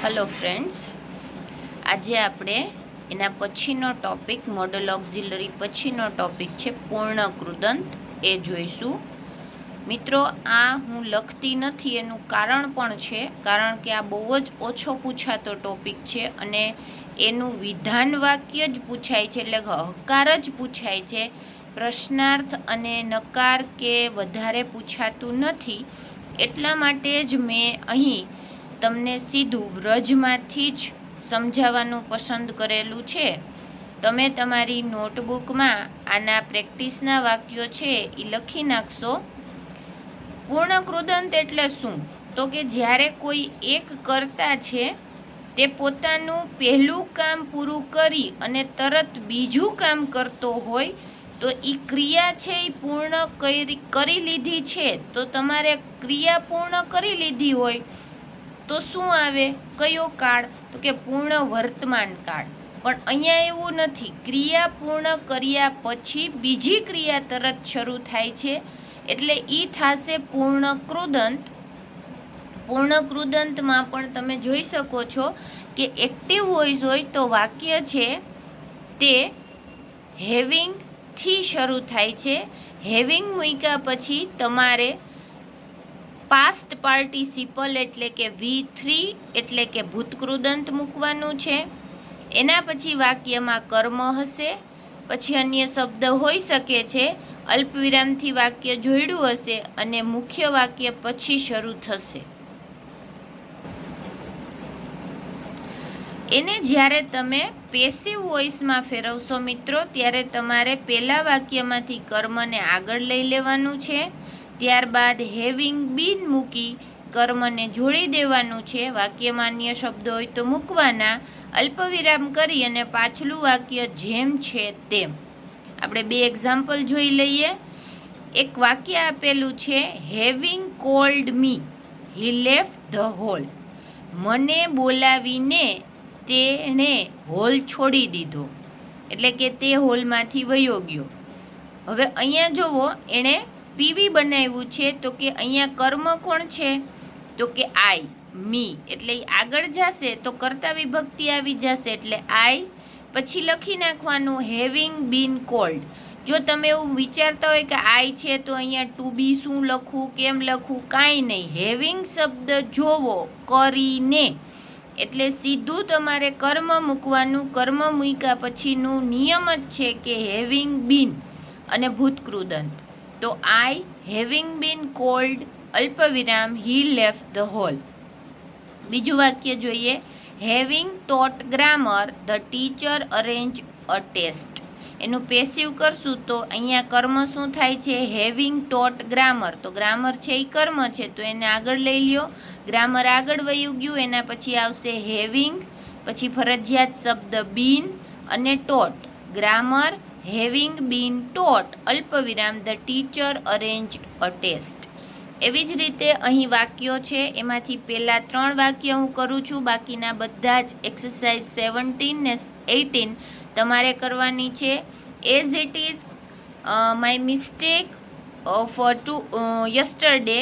Hello friends, આજે આપણે એના પછીનો ટોપિક મોડલ ઓક્ઝિલરી પછીનો ટોપિક છે પૂર્ણ કૃદંત એ જોઈશું. મિત્રો, આ હું લખતી નથી એનું કારણ પણ છે, કારણ કે આ બહુ જ ઓછો પૂછાતો ટોપિક છે અને એનું વિધાન વાક્ય જ પૂછાય છે, એટલે હકાર જ પૂછાય છે. પ્રશ્નાર્થ અને નકાર કે વધારે પૂછાતું નથી. એટલા માટે જ મેં અહીં તમને સીધું વ્રજમાંથી જ સમજાવવાનું પસંદ કરેલું છે. તમે તમારી નોટબુકમાં આના પ્રેક્ટિસના વાક્યો છે એ લખી નાખશો. પૂર્ણ કૃદંત એટલે શું? તો કે જ્યારે કોઈ એક કર્તા છે તે પોતાનું પહેલું કામ પૂરું કરી અને તરત બીજું કામ કરતો હોય તો એ ક્રિયા છે એ પૂર્ણ કરી લીધી છે. તો તમારે ક્રિયા પૂર્ણ કરી લીધી હોય તો શું આવે? કયો કાળ? તો કે પૂર્ણ વર્તમાન કાળ. પણ અહીંયા એવું નથી. ક્રિયા પૂર્ણ કર્યા પછી બીજી ક્રિયા તરત શરૂ થાય છે, એટલે એ થશે પૂર્ણ કૃદંત. પૂર્ણ કૃદંતમાં પણ તમે જોઈ શકો છો કે એક્ટિવ વોઇસ હોય તો વાક્ય છે તે હેવિંગ થી શરૂ થાય છે. હેવિંગ મૂક્યા પછી તમારે પાસ્ટ પાર્ટિસિપલ એટલે કે V3 એટલે કે ભૂતકૃદંત મૂકવાનું છે. એના પછી વાક્યમાં કર્મ હશે, પછી અન્ય શબ્દ હોઈ શકે છે, અલ્પવિરામથી વાક્ય જોડ્યું હશે અને મુખ્ય વાક્ય પછી શરૂ થશે. એને જ્યારે તમે પેસિવ વોઇસમાં ફેરવશો મિત્રો, ત્યારે તમારે પહેલા વાક્યમાંથી કર્મને આગળ લઈ લેવાનું છે. ત્યારબાદ હેવિંગ બીન મૂકી કર્મને જોડી દેવાનું છે. વાક્યમાં અન્ય શબ્દો હોય તો મૂકવાના, અલ્પવિરામ કરી અને પાછલું વાક્ય જેમ છે તેમ. આપણે બે એક્ઝામ્પલ જોઈ લઈએ. એક વાક્ય આપેલું છે, having called me he left the hall. મને બોલાવીને તેણે હોલ છોડી દીધો, એટલે કે તે હોલમાંથી વયો ગયો. હવે અહીંયા જુઓ, એણે પીવી બનાવ્યું છે, તો કે અહીંયા કર્મ કોણ છે? તો કે આઈ, મી, એટલે આગળ જશે તો કર્તા વિભક્તિ આવી જશે, એટલે આઈ. પછી લખી નાખવાનું હેવિંગ બીન કોલ્ડ. જો તમે એવું વિચારતા હોય કે આઈ છે તો અહીંયા ટુ બી શું લખવું, કેમ લખવું, કાંઈ નહીં. હેવિંગ શબ્દ જોવો કરીને, એટલે સીધું તમારે કર્મ મૂકવાનું. કર્મ મૂક્યા પછીનું નિયમ જ છે કે હેવિંગ બીન અને ભૂતકૃદંત. તો આઈ હેવિંગ બીન કોલ્ડ અલ્પવિરામ હી લેફ્ટ ધ હોલ. બીજું વાક્ય જોઈએ, having taught grammar the teacher arrange a test. એનું પેસિવ કરશું તો અહીંયા કર્મ શું થાય છે? Having taught grammar. તો ગ્રામર છે એ કર્મ છે, તો એને આગળ લઈ લ્યો. ગ્રામર આગળ વયું ગયું, એના પછી આવશે હેવિંગ, પછી ફરજિયાત શબ્દ બીન અને ટોટ. ગ્રામર હેવિંગ બીન ટોટ અલ્પવિરામ the teacher arrange a test. એવી જ રીતે અહીં વાક્યો છે, એમાંથી પહેલાં 3 વાક્ય હું કરું છું, બાકીના બધા જ એક્સરસાઇઝ 17 ને 18 તમારે કરવાની છે. As it is my mistake yesterday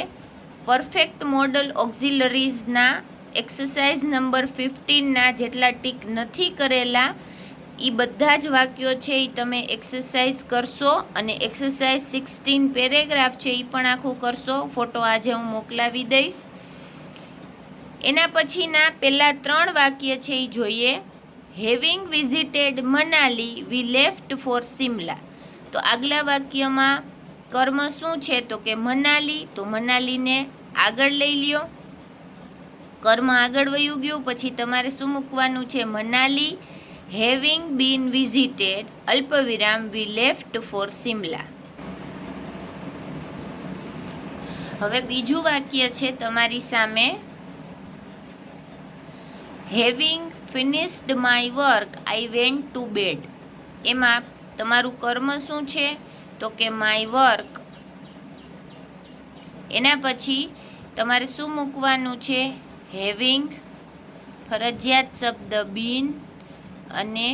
perfect model ઓક્ઝિલરીઝના એક્સરસાઇઝ નંબર 15ના જેટલા ટીક નથી કરેલા એ બધા જ વાક્યો છે એ તમે એક્સરસાઇઝ કરશો, અને એક્સરસાઇઝ 16 પેરેગ્રાફ છે એ પણ આખું કરશો. ફોટો આજે હું મોકલાવી દઈશ. એના પછીના પહેલા 3 વાક્ય છે એ જોઈએ. Having visited Manali we left for Simla. તો આગલા વાક્યમાં કર્મ શું છે? તો કે મનાલી. તો મનાલીને આગળ લઈ લ્યો. કર્મ આગળ વયું ગયું, પછી તમારે શું મૂકવાનું છે? મનાલી હેવિંગ બીન વિઝિટેડ અલ્પવિરામ વી લેફ્ટ ફોર સિમલા. હવે બીજું વાક્ય છે તમારી સામે, having finished my work I went to bed. એમાં તમારું કર્મ શું છે? તો કે માય વર્ક. એના પછી તમારે શું મૂકવાનું છે? હેવિંગ, ફરજિયાત શબ્દ બીન અને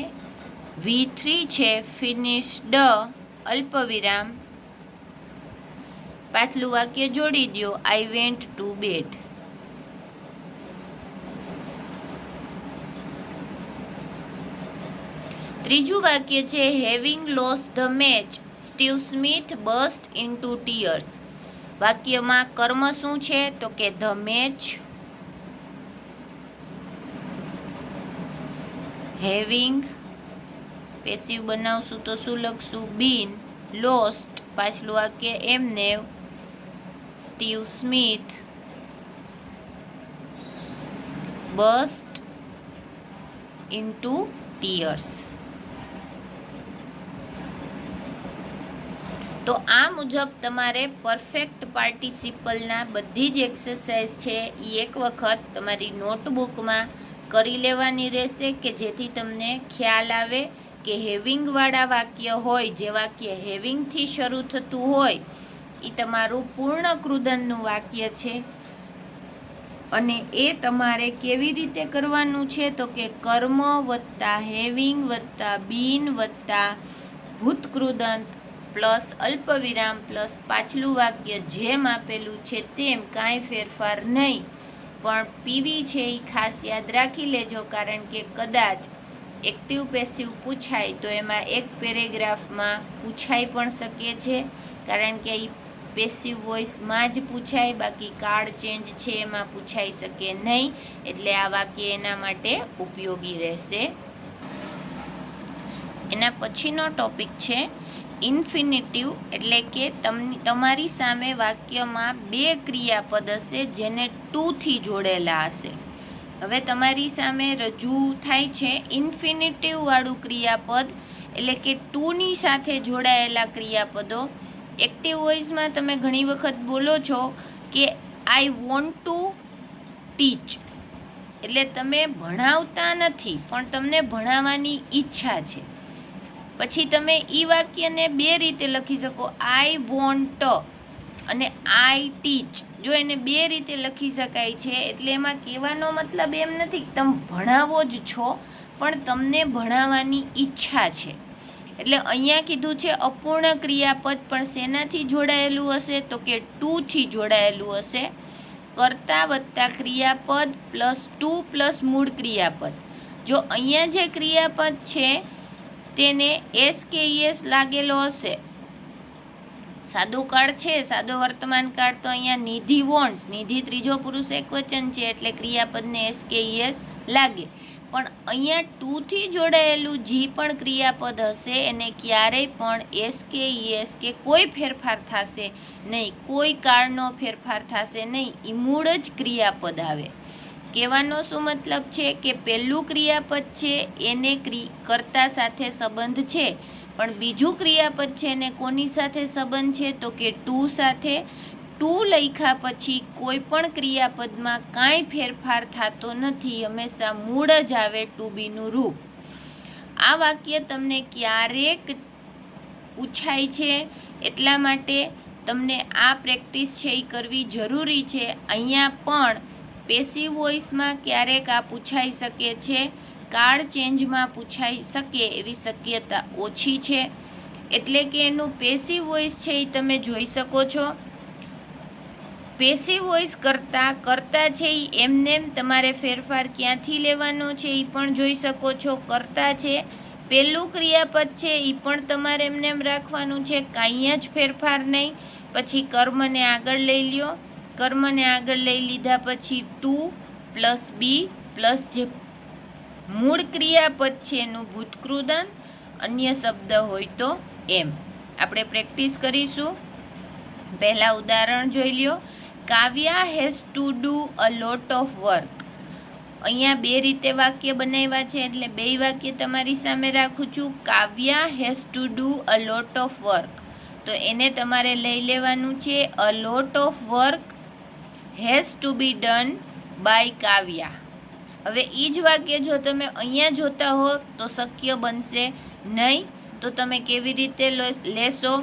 V3 છે ફિનિશ્ડ અલ્પવિરામ, પાછલું વાક્ય જોડી દો આઈ વેન્ટ ટુ બેડ. ત્રીજું વાક્ય છે having loss the match Steve Smith burst into tears. વાક્યમાં કર્મ શું છે? તો કે ધ મેચ. હેવિંગ પેસિવ બનાવશું તો શું લખશું? બીન. લોસ્ટ પાછલું વાક્ય એમને. Steve Smith burst into tears. તો આ મુજબ તમારે પરફેક્ટ પાર્ટિસિપલના બધી જ એક્સરસાઇઝ છે એ એક વખત તમારી નોટબુકમાં કરી લેવાની રહેશે કે જેથી તમને ખ્યાલ આવે કે હેવિંગવાળા વાક્ય હોય, જે વાક્ય હેવિંગથી શરૂ થતું હોય એ તમારું પૂર્ણ કૃદંતનું વાક્ય છે. અને એ તમારે કેવી રીતે કરવાનું છે? તો કે કર્મ વત્તા હેવિંગ વત્તા બીન વત્તા ભૂતકૃદંત પ્લસ અલ્પવિરામ પ્લસ પાછલું વાક્ય જેમ આપેલું છે તેમ, કાંઈ ફેરફાર નહીં. પણ પીવી છે એ ખાસ યાદ રાખી લેજો, કારણ કે કદાચ એક્ટિવ પેસિવ પૂછાય તો એમાં એક પેરેગ્રાફમાં પૂછાઈ પણ શકે છે, કારણ કે એ પેસિવ વોઇસમાં જ પૂછાય, બાકી કાર્ડ ચેન્જ છે એમાં પૂછાઈ શકે નહીં. એટલે આ વાક્ય એના માટે ઉપયોગી રહેશે. એના પછીનો ટોપિક છે ઇન્ફિનિટિવ, એટલે કે તમારી સામે વાક્યમાં બે ક્રિયાપદ હશે જેને ટુથી જોડેલા હશે. હવે તમારી સામે રજૂ થાય છે ઇન્ફિનિટિવવાળું ક્રિયાપદ, એટલે કે ટુની સાથે જોડાયેલા ક્રિયાપદો. એક્ટિવ વોઇસમાં તમે ઘણી વખત બોલો છો કે આઈ વોન્ટ ટુ ટીચ, એટલે તમે ભણાવતા નથી પણ તમને ભણાવવાની ઈચ્છા છે. પછી તમે એ વાક્યને બે રીતે લખી શકો, આઈ વોન્ટ અને આઈ ટીચ. જો એને બે રીતે લખી શકાય છે, એટલે એમાં કહેવાનો મતલબ એમ નથી કે તમે ભણાવો જ છો, પણ તમને ભણાવવાની ઈચ્છા છે. એટલે અહીંયા કીધું છે અપૂર્ણ ક્રિયાપદ, પણ શેનાથી જોડાયેલું હશે? તો કે ટુથી જોડાયેલું હશે. કર્તા વત્તા ક્રિયાપદ પ્લસ ટુ પ્લસ મૂળ ક્રિયાપદ. જો અહીંયા જે ક્રિયાપદ છે તેને એસ કે યસ લાગેલો હશે. સાદો કાળ છે, સાદો વર્તમાન કાળ, તો અહીંયા નિધિ વોન્ટ્સ, નિધિ ત્રીજો પુરુષ એકવચન છે એટલે ક્રિયાપદને એસ કે યસ લાગે. પણ અહીંયા ટુથી જોડાયેલું જે પણ ક્રિયાપદ હશે એને ક્યારેય પણ એસ કે યસ કે કોઈ ફેરફાર થશે નહીં, કોઈ કાળનો ફેરફાર થશે નહીં, એ મૂળ જ ક્રિયાપદ આવે. કહેવાનો શું મતલબ છે કે પહેલું ક્રિયાપદ છે એને કર્તા સાથે સંબંધ છે, પણ બીજું ક્રિયાપદ છે એને કોની સાથે સંબંધ છે? તો કે ટુ સાથે. ટુ લખ્યા પછી કોઈ પણ ક્રિયાપદમાં કાંઈ ફેરફાર થતો નથી, હંમેશા મૂળ જ આવે ટુ બીનું રૂપ. આ વાક્ય તમને ક્યારેક પૂછાય છે, એટલા માટે તમને આ પ્રેક્ટિસ છે એ કરવી જરૂરી છે. અહીંયા પણ પેસિવ વોઇસમાં ક્યારેક આ પૂછાઈ શકે છે, કાર્ડ ચેન્જમાં પૂછાઈ શકે એવી શક્યતા ઓછી છે. એટલે કે એનું પેસિવ વોઇસ છે એ તમે જોઈ શકો છો. પેસિવ વોઇસ કરતા છે એ એમનેમ તમારે ફેરફાર ક્યાંથી લેવાનો છે એ પણ જોઈ શકો છો. કરતા છે, પહેલું ક્રિયાપદ છે એ પણ તમારે એમનેમ રાખવાનું છે, કાંઈ જ ફેરફાર નહીં. પછી કર્મને આગળ લઈ લ્યો, કર્મને આગળ લઈ લીધા પછી ટુ પ્લસ બી પ્લસ જે મૂળ ક્રિયાપદ છે એનું ભૂતકૃદંત, અન્ય શબ્દ હોય તો એમ. આપણે પ્રેક્ટિસ કરીશું. પહેલાં ઉદાહરણ જોઈ લ્યો. Kavya has to do a lot of work. અહીંયા બે રીતે વાક્ય બનાવ્યા છે એટલે બે વાક્ય તમારી સામે રાખું છું. Kavya has to do a lot of work, તો એને તમારે લઈ લેવાનું છે a lot of work has to be done by Kavya. હવે એ જ વાક્ય જો તમે અહીંયા જોતા હો તો શક્ય બનશે નહીં. તો તમે કેવી રીતે લેશો?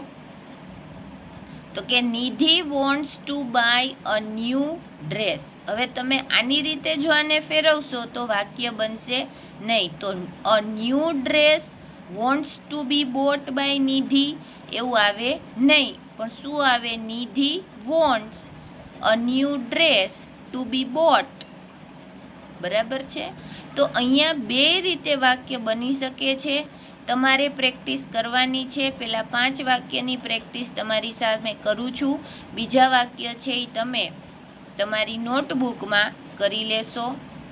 તો કે Nidhi wants to buy a new dress. હવે તમે આની રીતે જો આને ફેરવશો તો વાક્ય બનશે નહીં. તો a new dress wants to be bought by Nidhi એવું આવે નહીં, પણ શું આવે? Nidhi wants a new dress to be bought. બરાબર છે? તો અહીંયા બે રીતે વાક્ય બની શકે છે. તમારે પ્રેક્ટિસ કરવાની છે. પહેલાં 5 વાક્યની પ્રેક્ટિસ તમારી સામે કરું છું. બીજા વાક્ય છે એ તમે તમારી નોટબુકમાં કરી લેશો.